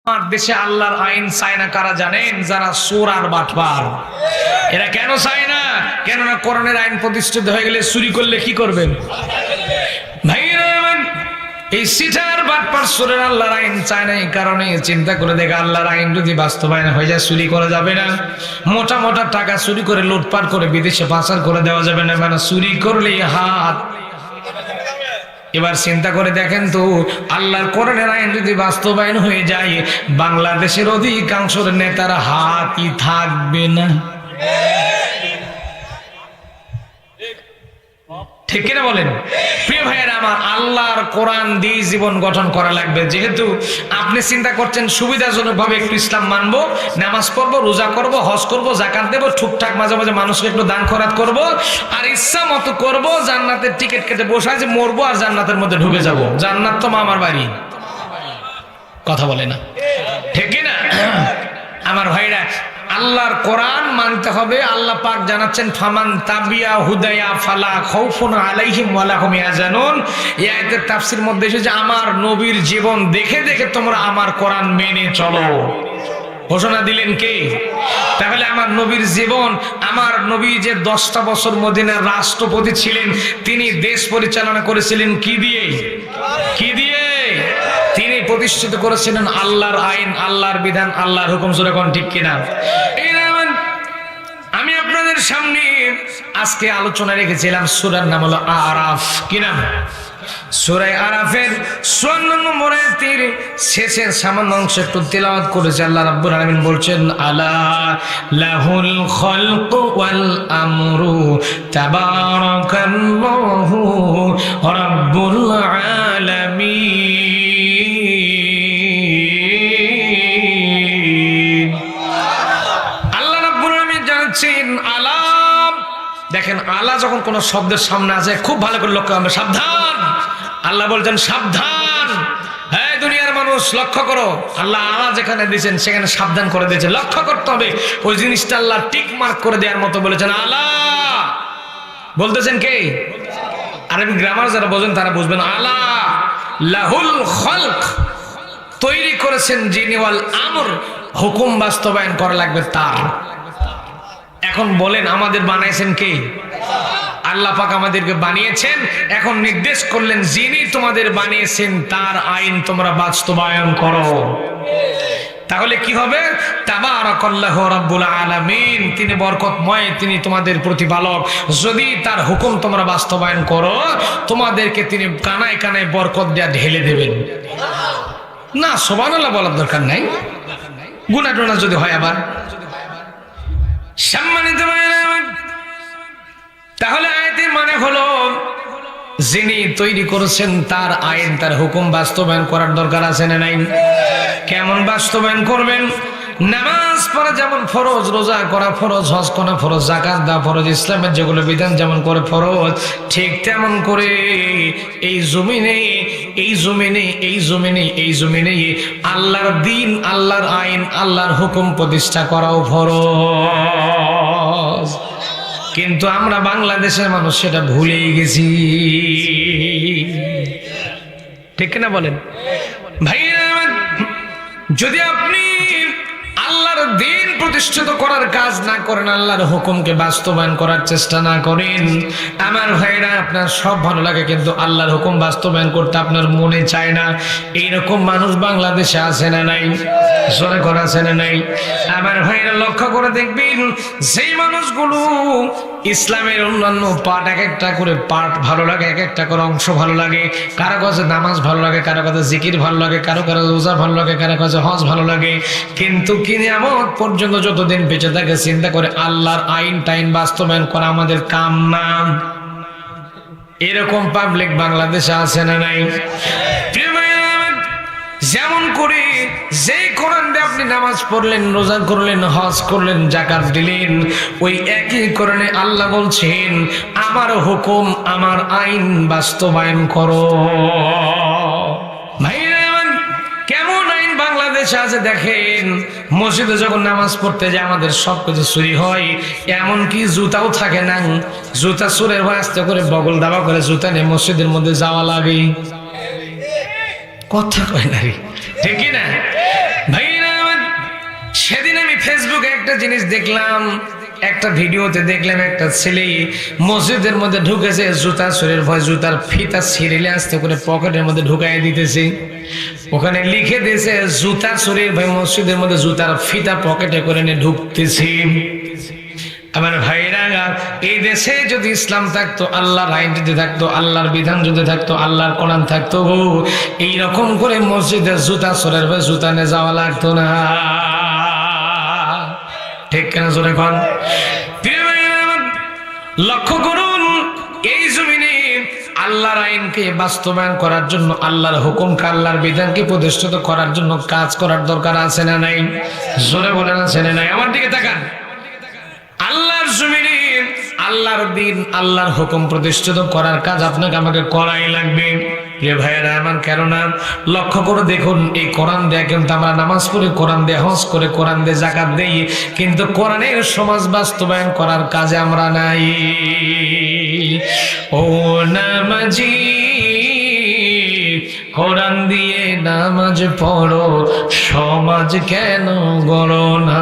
আমার দেশে আল্লাহর আইন চায় না কারা জানেন? যারা চোর আর বাটপার। এরা কেন চায় না? কেননা কোরআনের আইন প্রতিষ্ঠিত হয়ে গেলে চুরি করলে কি করবেন ভাইরা? এই সিটার বাটপার চোরের আল্লাহর আইন চায় না। এই কারণে চিন্তা করে দেখে আল্লাহর আইন যদি বাস্তবায়ন হয়ে যায় চুরি করা যাবে না, মোটা মোটা টাকা চুরি করে লুটপাট করে বিদেশে পাচার করে দেওয়া যাবে না, মানে চুরি করলেই হাত। এবার চিন্তা করে দেখেন তো, আল্লাহর কোরআনের আইন যদি বাস্তবায়ন হয়ে যায়, বাংলাদেশের অধিকাংশ নেতার হাতই থাকবে না। ঠিক কিনা বলেন? প্রিয় ভাইয়েরা আমার, আল্লাহর কোরআন দিয়ে জীবন গঠন করা লাগবে। যেহেতু আপনি চিন্তা করছেন সুবিধাজনক ভাবে একটু ইসলাম মানবো, নামাজ পড়বো, রোজা করব, হজ করব, জাকাত দেবো, ঠিকঠাক মাঝে মাঝে মানুষকে একটু দান খয়রাত করব, আর ইচ্ছা মতো করব, জান্নাতের টিকিট কেটে বসে আছে মরবো আর জান্নাতের মধ্যে ঢুকে যাব। জান্নাত তো মামার বাড়ি। কথা বলে না, ঠিক না? আমার ভাইরা, আল্লাহর কোরআন মানতে হবে। আল্লাহ পাক জানাচ্ছেন, ফামান তাবিয়া হুদায়া ফালা খাউফুন আলাইহিম ওয়ালা হুম ইয়াহজানুন। এই আয়াতের তাফসীর মধ্যে এসেছে, আমার নবীর জীবন দেখে দেখে তোমরা আমার কোরআন মেনে চলো। ঘোষণা দিলেন কে? তাহলে আমার নবীর জীবন, আমার নবী যে 10টা বছর মদিনার রাষ্ট্রপতি ছিলেন, তিনি দেশ পরিচালনা করেছিলেন কি দিয়ে? কি দিয়ে? তিনি প্রতিষ্ঠিত করেছিলেন আল্লাহর আইন, আল্লাহর বিধান, আল্লাহর হুকুম। জোরে কোন ঠিক কিনা? আমি আপনাদের সামনে আজকে আলোচনা রেখেছিলাম সূরার নাম হলো আরাফ। কি নাম? সূরা আরাফের 54 নম্বর আয়াতের শেষের সামান্য অংশ একটু তেলাওয়াত করেছে। আল্লাহ রাব্বুল আলামিন বলছেন, আলা লাহুল খালকু ওয়াল আমরু তাবারাকাল্লাহু রাব্বুল আলামিন। আল্লাহ রাব্বুল আলামিন জানাচ্ছেন আলাম। দেখেন, আলা যখন কোন শব্দের সামনে আসে খুব ভালো করে লক্ষ্য করবে। সাবধান, আল্লাহ বলছেন সাবধান। হ্যাঁ দুনিয়ার মানুষ লক্ষ্য করো, আল্লাহ আলা যেখানে দিয়েছেন সেখানে সাবধান করে দিয়েছেন। লক্ষ্য করতে হবে, ওই জিনিসটা আল্লাহ টিক মার্ক করে দেওয়ার মতো বলেছেন। আলা বলতেছেন কে? আরবি গ্রামার যারা বোঝেন তারা বুঝবেন। আলা লাহুল খালক, তৈরি করেছেন যিনি, ওয়াল আমর, হুকুম বাস্তবায়ন করা লাগবে তার। এখন বলেন, আমাদের বানাইছেন কে? আল্লাহ পাক আমাদেরকে বানিয়েছেন। এখন নির্দেশ করলেন, যিনি তোমাদের বানিয়েছেন তার আইন তোমরা বাস্তবায়ন করো। তাহলে কি হবে? তাবারাকাল্লাহু রাব্বুল আলামিন, তিনি বরকতময়, তিনি তোমাদের প্রতিপালক। যদি তার হুকুম তোমরা বাস্তবায়ন করো, তোমাদেরকে তিনি কানায় কানায় বরকত দেয়া ঢেলে দেবেন। না সুবহানাল্লাহ বলার দরকার নাই, গুনাহ টোনা যদি হয় আবার। সম্মানিত ভাইরা, তাহলে আয়াতের মানে হলো, যিনি তৈরি করেছেন তার আইন, তার হুকুম বাস্তবায়ন করার দরকার আছে না নাই? কেমন বাস্তবায়ন করবেন? নামাজ পড়া যেমন ফরজ, রোজা করা ফরজ, হজ করা ফরজ, যাকাত দেওয়া ফরজ, ইসলামের যেগুলো বিধান যেমন করে ফরজ, ঠিক তেমন করে এই জমিনে আল্লাহর দ্বীন, আল্লাহর আইন, আল্লাহর হুকুম প্রতিষ্ঠা করাও ফরজ। কিন্তু আমরা বাংলাদেশের মানুষ সেটা ভুলেই গেছি। ঠিক না বলেন ভাইরা? যদি আপনি আল্লাহর দ্বীন প্রতিষ্ঠিত করার কাজ না করেন, আল্লাহর হুকুমকে বাস্তবায়ন করার চেষ্টা না করেন, আমার ভাইরা, আপনার সব ভালো লাগে কিন্তু আল্লাহর হুকুম বাস্তবায়ন করতে আপনার মনে চায় না। এইরকম মানুষ বাংলাদেশে আছে না নাই? জোরে করে আছে না নাই? আমার ভাইরা লক্ষ্য করে দেখবেন, যেই মানুষগুলো ইসলামের অন্যান্য পার্ট, এক একটা করে পার্ট ভালো লাগে, এক একটা করে অংশ ভালো লাগে, কারো কাছে নামাজ ভালো লাগে, কারো কাছে জিকির ভালো লাগে, কারো কাছে রোজা ভালো লাগে, কারো কাছে হজ ভালো লাগে, কিন্তু কিয়ামত পর্যন্ত যতদিন বেঁচে থাকে চিন্তা করে আল্লাহর আইন টাইন বাস্তবায়ন করা আমাদের কাম না। এরকম পাবলিক বাংলাদেশে আছে না নাই? যেমন করে যেই কোরআন দিয়ে আপনি নামাজ পড়লেন, রোজা করলেন, হজ করলেন, যাকাত দিলেন, ওই একই কোরআনে আল্লাহ বলছেন, আমার হুকুম, আমার আইন বাস্তবায়ন করো। ভাইরা, কেমন আইন বাংলাদেশে আছে দেখেন। মসজিদে যখন নামাজ পড়তে যায় আমাদের সবকিছু চুরি হয়, এমনকি জুতাও থাকে না। জুতা চোরের ভয় আস্তে করে বগল দাবা করে জুতা নিয়ে মসজিদের মধ্যে যাওয়া লাগে। কথা কয় না রে, ঠিক না ভাই? ফেসবুকে একটা জিনিস দেখলাম, একটা ভিডিওতে দেখলাম একটা ছেলে মসজিদের মধ্যে ঢুকেছে, জুতা চোরের ভয় জুতার ফিতা ছিঁড়ে আস্তে করে পকেটের মধ্যে ঢুকাই দিতেছে। ওখানে লিখে দিয়েছে জুতা চোরের ভয় মসজিদের মধ্যে জুতার ফিতা পকেটে করে নিয়ে ঢুকতেছি। আমার ভাইরা, এই দেশে যদি ইসলাম থাকতো, আল্লাহর আইন যদি থাকতো, আল্লাহর বিধান যদি থাকতো, আল্লাহর কোরআন থাকতো, এইরকম করে মসজিদে জুতা চোরের ভয় জুতা নিয়ে যাওয়া লাগতো না। ঠিক কেনা জোরে কোন? লক্ষ্য করুন, এই জমিনে আল্লাহর আইনকে বাস্তবায়ন করার জন্য, আল্লাহর হুকুমকে, আল্লাহর বিধানকে প্রতিষ্ঠিত করার জন্য কাজ করার দরকার আছে না নাই? জোরে বলেন আছে না নাই? আমার দিকে তাকান। আল্লাহর জমিনে আল্লাহর দিন, আল্লাহর হুকুম প্রতিষ্ঠিত করার কাজ আপনাকে আমাকে করাই লাগবে রে ভাইয়েরা আমার। কেননা লক্ষ্য করে দেখুন, এই কোরআন দেয়া কিন্তু আমরা নামাজ পড়ে, কোরআন দিয়ে হজ করে, কোরআন দিয়ে যাকাত দেই, কিন্তু কোরআনের সমাজ বাস্তবায়ন করার কাজে আমরা নাই। ও নামাজি, কোরআন দিয়ে নামাজ পড়ো, সমাজ কেন গড়ো না,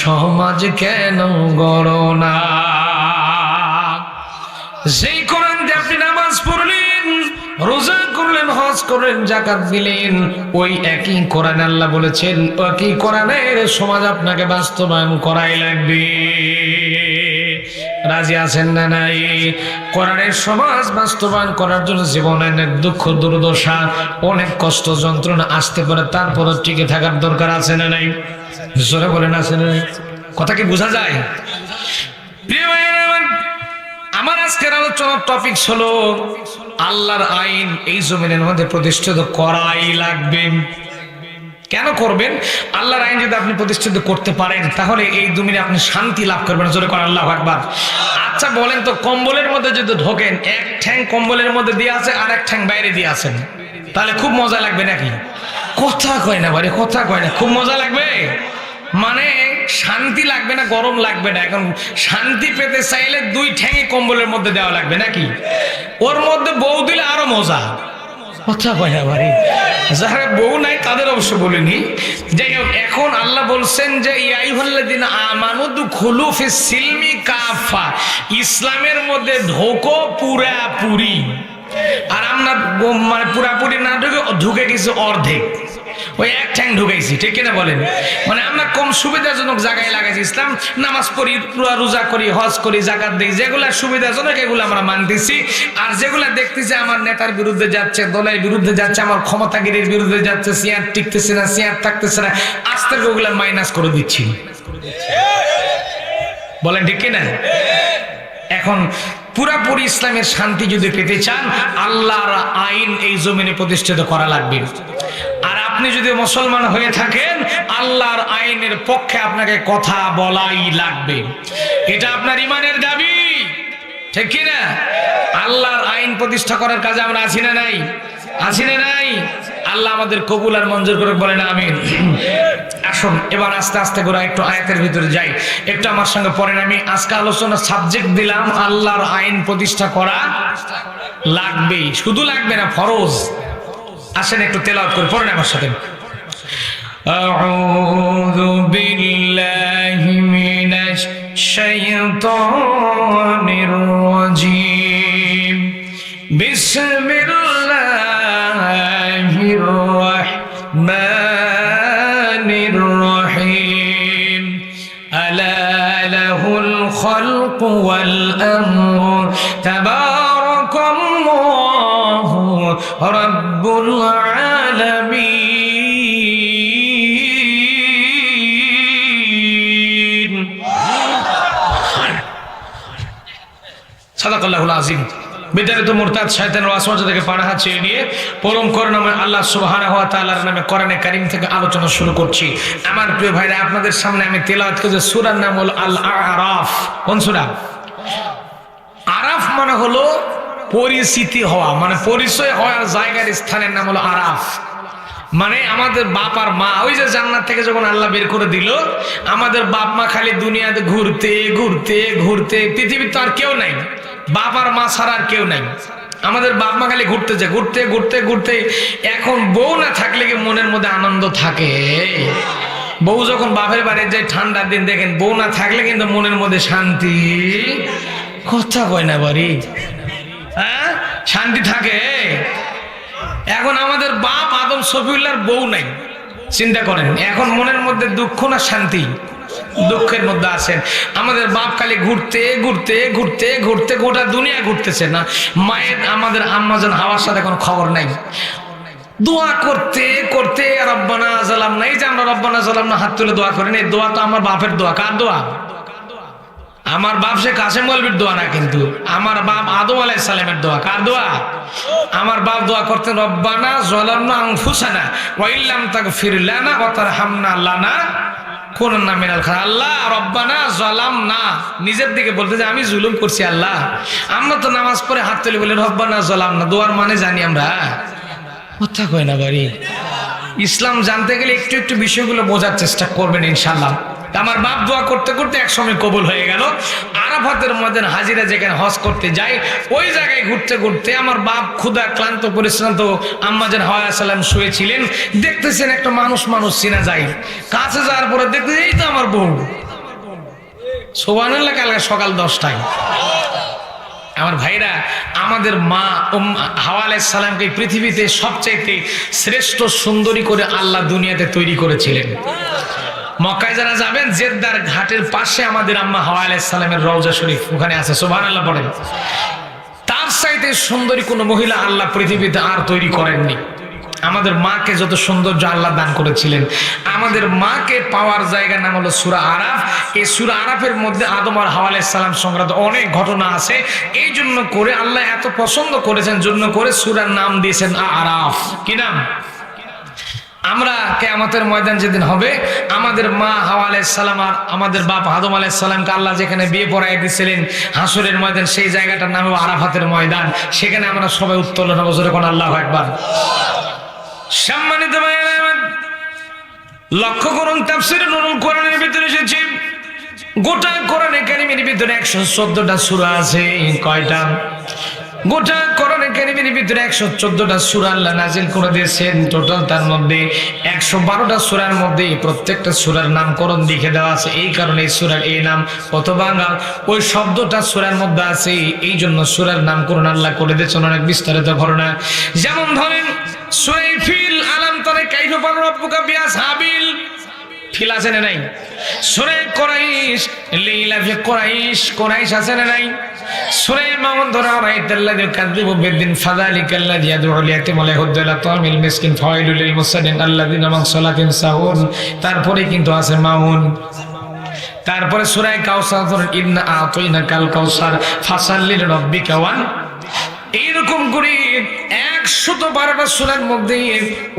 সমাজ কেন গড়ো না? যেই কোরআন দিয়ে আপনি নামাজ পড়লেন, রোজা করলেন, হজ করলেন, যাকাত দিলেন, ওই একই কোরআন আল্লাহ বলেছেন একই কোরআনের সমাজ আপনাকে বাস্তবায়ন করাই লাগবে। রাজি আছেন না নাই? কোরআনের সমাজ বাস্তবায়ন করার জন্য জীবনে অনেক দুঃখ দুর্দশা, অনেক কষ্ট যন্ত্রণা আসতে পারে, তারপর টিকে থাকার দরকার আছে না নাই? জোরে বলেন আছে না নাই? কথা কি বোঝা যায়? প্রিয় ভাইয়েরা, আমার আজকের আলোচনার টপিক হলো আল্লাহর আইন এই জমিনের মধ্যে প্রতিষ্ঠিত করাই লাগবে। কেন করবেন? আল্লাহর আইন যদি আপনি প্রতিষ্ঠিত করতে পারেন, তাহলে এই জমিনে আপনি শান্তি লাভ করবেন। জোরে করেন আল্লাহু আকবার। আচ্ছা বলেন তো, কম্বলের মধ্যে যদি ঢোকেন, এক ঠ্যাং কম্বলের মধ্যে দিয়ে আছে আর এক ঠ্যাং বাইরে দিয়ে আছেন, তাহলে খুব মজা লাগবে নাকি? কথা কয় না বাড়ি, কথা কয় না। খুব মজা লাগবে মানে শান্তি লাগবে না, গরম লাগবে না। এখন শান্তি পেতে চাইলে দুই ঠ্যাঙে কম্বলের মধ্যে দেওয়া লাগবে নাকি? ওর মধ্যে বউ দিলে আরো মজা। কথা কয় না বাড়ি। যারা বউ নাই তাদের অবশ্য বলিনি। যাই হোক, এখন আল্লাহ বলছেন যে ইয়া আইয়ুহাল্লাযীনা আমানু দুখুলু ফিস সিলমি কাফা, ইসলামের মধ্যে ঢোকো পুরাপুরি। আর আমরা মানে পুরাপুরি না ঢুকে গেছি অর্ধেক, ওই এক ঠ্যাং ঢুকাইছি। ঠিক কিনা বলেন? মানে আমরা কম সুবিধাজনক জায়গায় লাগাইছি ইসলাম। নামাজ পড়ি, রোজা করি, হজ করি, যাকাত দিই, যেগুলা সুবিধাজনক এগুলো আমরা মানতেছি। আর যেগুলা দেখতেছি আমার নেতার বিরুদ্ধে যাচ্ছে, দলের বিরুদ্ধে যাচ্ছে, আমার ক্ষমতাগিরির বিরুদ্ধে যাচ্ছে, চেয়ার টিকতেছে না, চেয়ার থাকতেছে না, আস্তে করে ওগুলা মাইনাস করে দিচ্ছি। বলেন ঠিক কিনা? এখন পুরাপুরি ইসলামের শান্তি যদি পেতে চান, আল্লাহর আইন এই জমিনে প্রতিষ্ঠিত করা লাগবে। আর আপনি যদি মুসলমান হয়ে থাকেন, আল্লাহর আইনের পক্ষে আপনাকে কথা বলাই লাগবে। এটা আপনার ঈমানের দাবি, ঠিক কি না? আল্লাহর আইন প্রতিষ্ঠা করার কাজে আমরা আছি না নাই? আছি না নাই? আল্লাহ আমাদের কবুল আর মঞ্জুর করে, বলেন আমিন। আসুন এবার আস্তে আস্তে করে একটু আয়াতের ভিতরে যাই, একটু আমার সঙ্গে পড়েন। আমি আজকে আলোচনার সাবজেক্ট দিলাম আল্লাহর আইন প্রতিষ্ঠা করা লাগবে। শুধু লাগবে না, ফরজ। আসেন একটু তেলাওয়াত করে পড়েন আমার সাথে। আউযু বিল্লাহি মিনাশ শাইতানির রাজীম। বিসমিল্লাহির রাহমানির রাহিম। আলা লাহুল খালকু ওয়াল আমরু তাবারাকাল্লাহু রাব্বুল আলামিন। সাদাকাল্লাহুল আযীম। বিতাড়িত মুরতাদ শয়তানের ওয়াসওয়াসা থেকে পানাহা চেয়ে নিয়ে পরম করুণাময় আল্লাহ সুবহানাহু ওয়া তাআলার নামে কোরআনে কারীম থেকে আলোচনা শুরু করছি। আমার প্রিয় ভাইরা, আপনাদের সামনে আমি তেলাওয়াত করছি সূরার নাম হলো আল আরাফ। কোন সূরা? আরাফ মানে হলো পরিচিতি হওয়া, মানে পরিচয় হওয়ার জায়গার স্থানের নাম হলো আরাফ। মানে আমাদের বাপ আর মা, ওই যে জান্নাত থেকে যখন আল্লাহ বের করে দিল, আমাদের বাপ মা খালি দুনিয়াতে ঘুরতে ঘুরতে ঘুরতে, পৃথিবীর তো আর কেউ নাই, বাপ আর মা ছাড়া আর কেউ নাই। আমাদের বাপ মা খালি ঘুরতে যায়, ঘুরতে ঘুরতে ঘুরতে। এখন বউ না থাকলে কি মনের মধ্যে আনন্দ থাকে? বউ যখন বাপের বাড়ির যায় ঠান্ডার দিন দেখেন, বউ না থাকলে কিন্তু মনের মধ্যে শান্তি, কথা কয় না বাড়ি, হ্যাঁ শান্তি থাকে। এখন আমাদের বাপ আদম শফিউল্লাহর বউ নাই, চিন্তা করেন এখন মনের মধ্যে দুঃখ না শান্তি? দুঃখের মধ্যে আছেন। আমাদের বাপ খালি ঘুরতে ঘুরতে ঘুরতে ঘুরতে গোটা দুনিয়া ঘুরতেছে না, মায়ের আমাদের আম্মাজান হাওয়ার সাথে কোনো খবর নাই। দোয়া করতে করতে রব্বানা জালামনা, এই যে আমরা রব্বানা জালামনা হাত তুলে দোয়া করেন, এই দোয়া তো আমার বাপের দোয়া। কার দোয়া? আমার বাপ সে কাসেম মৌলভীর দোয়া না, কিন্তু আমার বাপ আদম আলাইহিস সালামের দোয়া। কার দোয়া? আমার বাপ দোয়া করতেন রব্বানা যালামনা আনফুসানা ওয়া ইল্লাম তাগফির লানা ওয়া তারহামনা লানা কুনান্না মিনাল খাসিরিন। আল্লাহ রব্বানা যালামনা, নিজের দিকে বলতে যে আমি জুলুম করছি আল্লাহ। আমরা তো নামাজ পড়ে হাত তুলে বলি রব্বানা যালামনা, দোয়ার মানে জানি আমরা, কথা কয় না বাড়ি। ইসলাম জানতে গেলে একটু একটু বিষয়গুলো বোঝার চেষ্টা করবেন ইনশাআল্লাহ। আমার বাপ দোয়া করতে করতে এক সময় কবুল হয়ে গেল। আরাফাতের ময়দান হাজিরা যেখানে হজ করতে যায়, ওই জায়গায় ঘুরতে ঘুরতে আমার বাপ ক্ষুধা ক্লান্ত পরিশ্রান্ত, আম্মাজান হাওয়া আলাইহিস সালাম শুয়েছিলেন, দেখতেছেন একটা মানুষ চেনা যায়। কাছে যাওয়ার পরে দেখতে এই তো আমার বউ। সুবহানাল্লাহ। কালকে সকাল 10টায় আমার ভাইরা, আমাদের মা হাওয়া আলাইহিস সালামকে পৃথিবীতে সবচাইতে শ্রেষ্ঠ সুন্দরী করে আল্লাহ দুনিয়াতে তৈরি করেছিলেন। মক্কায় যারা যাবেন, জেদ্দার ঘাটের পাশে আমাদের আম্মা হাওয়া আলাইহিস সালামের রওজা শরীফ ওখানে আছে, সুবহানাল্লাহ পড়েন। তার চাইতে সুন্দরী কোনো মহিলা আল্লাহ পৃথিবীতে আর তৈরি করেননি। আমাদের মাকে যত সৌন্দর্য আল্লাহ দান করেছিলেন, আমাদের মাকে পাওয়ার জায়গার নাম হলো সূরা আরাফ। এই সূরা আরাফের মধ্যে আদম আর হাওয়া আলাইহিস সালাম সংক্রান্ত অনেক ঘটনা আছে। এই জন্য করে আল্লাহ এত পছন্দ করেছেন, জন্য করে সূরার নাম দিয়েছেন আরাফ। কি নাম? আমরা কিয়ামতের ময়দান যেদিন হবে, আমাদের মা হাওয়া আলাইহিস সালাম আর আমাদের বাপ আদম আলাইহিস সালামকে আল্লাহ যেখানে বিয়ে পড়ায় দিয়েছিলেন হাসরের ময়দান, সেই জায়গাটার নাম হলো আরাফাতের ময়দান। সেখানে আমরা সবাই উত্তোলন হবো, জোরে কোন আল্লাহু আকবার। সম্মানিত ভাইরা, লক্ষ্য করুন তাফসীরে নুরুল কোরআনের ভিতরে এসেছে, গোটা কোরআনে কারীমের ভিতরে 114টা সূরা আছে। কয়টা? গোটা কোরআনে কারীমের ভিতরে 114টা সূরা আল্লাহ নাযিল করে দিয়েছেন। টোটাল তার মধ্যে 112টা সূরার মধ্যে প্রত্যেকটা সূরার নামকরণ লিখে দেওয়া আছে। এই কারণে এই সূরার এই নাম অথবা ওই শব্দটা সূরার মধ্যে আছে, এই জন্য সূরার নামকরণ আল্লাহ করে দিয়েছেন অনেক বিস্তারিত ঘটনা। যেমন ধরেন সূরা ফিল, আলাম তারা কাইফা ফাআলা রাব্বুকা বিআসহাবিল ফিল, আছে না নাই? সূরা কুরাইশ, লিলা ফি কুরাইশ, কুরাইশ আছে না নাই? সূরা মাউন ধরা রাইতাল্লাযী কাযযাবু বিদ্দিন ফাযালিকাল্লাযী ইয়াদউল ইয়াতীম ওয়া ইয়াহুদ্দু আলা তা'আমিল মিসকিন ফাওয়াইলুল লিল মুসাল্লিন আল্লাযীনা হুম আন সালাতিহিম সাহুন। তারপরে কিন্তু আছে মাউন। তারপরে সূরা কাউসার ধরেন ইন্না আ'তাইনাকাল কাউসার ফাসাল্লি লিরাব্বিকা ওয়ান। এইরকম করে 112টা সূরার মধ্যে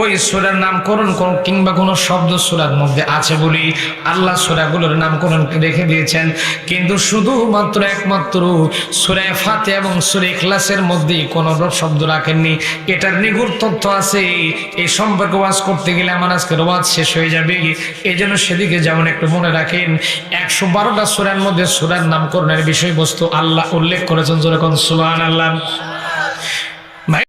ওই সূরার নামকরণ কিংবা কোনো শব্দ সূরার মধ্যে আছে বলি আল্লাহ সূরাগুলোর নামকরণ রেখে দিয়েছেন। কিন্তু শুধুমাত্র একমাত্র সূরা ফাতিহা এবং সূরা ইখলাসের মধ্যে কোনো শব্দ রাখেননি। এটার নিগুড় তথ্য আছে, এই সম্পর্কে ওয়াজ করতে গেলে আমার আজকের ওয়াজ শেষ হয়ে যাবে। এই জন্য সেদিকে যেমন একটু মনে রাখেন, 112টা সূরার মধ্যে সূরার নামকরণের বিষয়বস্তু আল্লাহ উল্লেখ করেছেন, যেরকম সুবহানাল্লাহ।